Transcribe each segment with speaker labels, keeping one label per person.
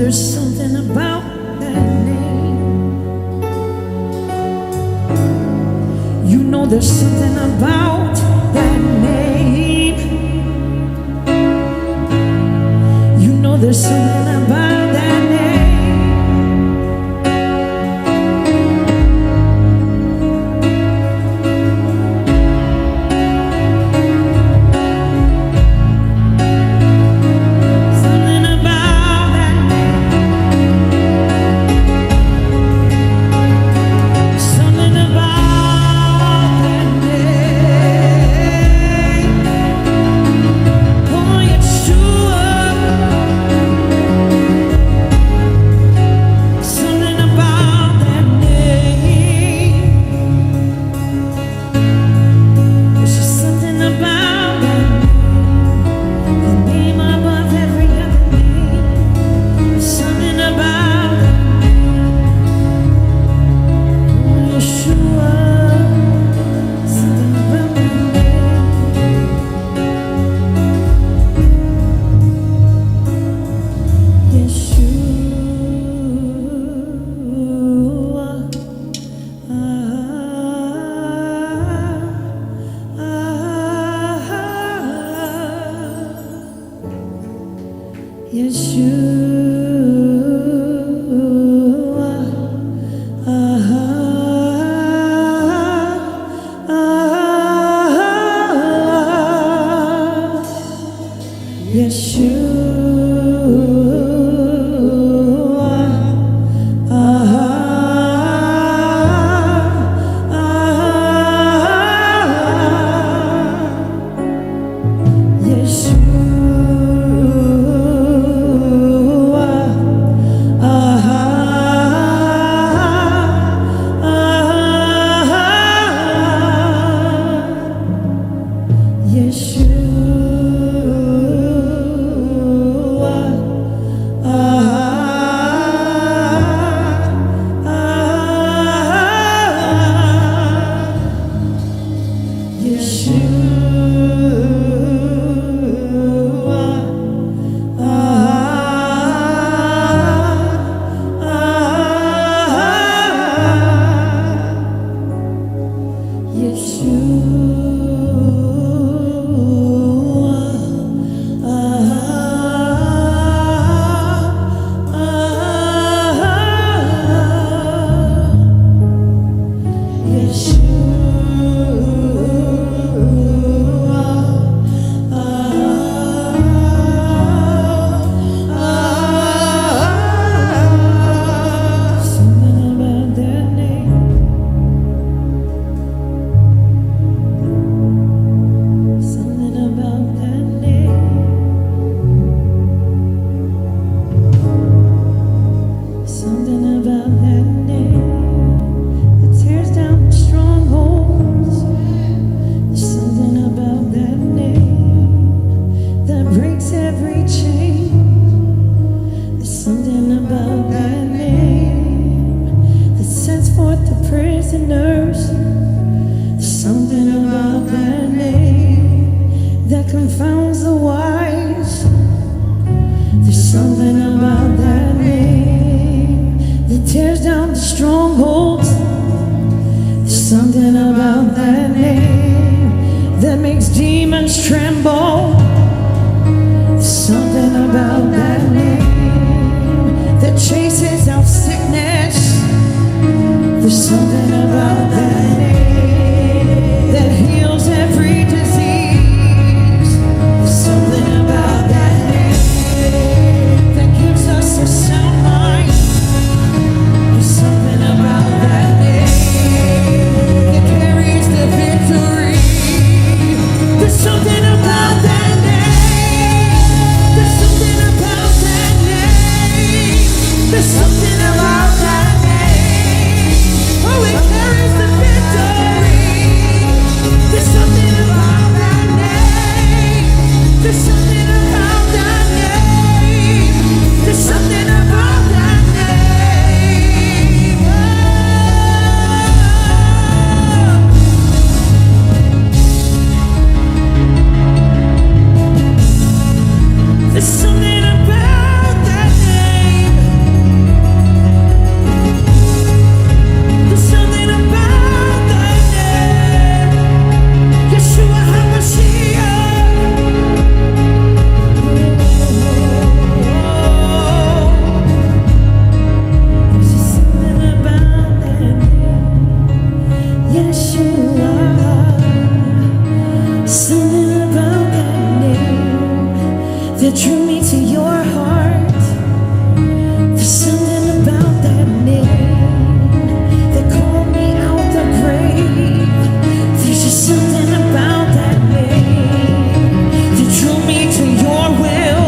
Speaker 1: There's something about that name. You know there's something about that name. Something about that name. Something about scares the nurse. There's something about that name that confounds the wise. There's something about that name that tears down the strongholds. There's something about that name that makes demons tremble. There's something about that name that chases out sickness. There's something about that name that heals every disease. There's something about that name that gives us a sound mind. There's something about that name that carries the victory. There's something about that name. There's something about that name. There's something about that name. Oh, it carries the victory. There's something about that name. There's something about that name. There's something about that name. There's something about that name. There's something about that name. Yeshua HaMashiach. There's just something about that name. Yeshua. Something about that name that drew me to your heart. There's something about that name that called me out the grave. There's just something about that name that drew me to your will.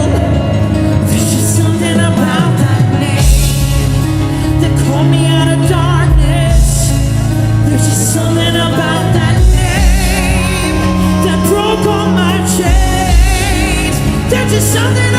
Speaker 1: There's just something about that name that called me out of darkness. There's just something about that name that broke all my chains. There's just something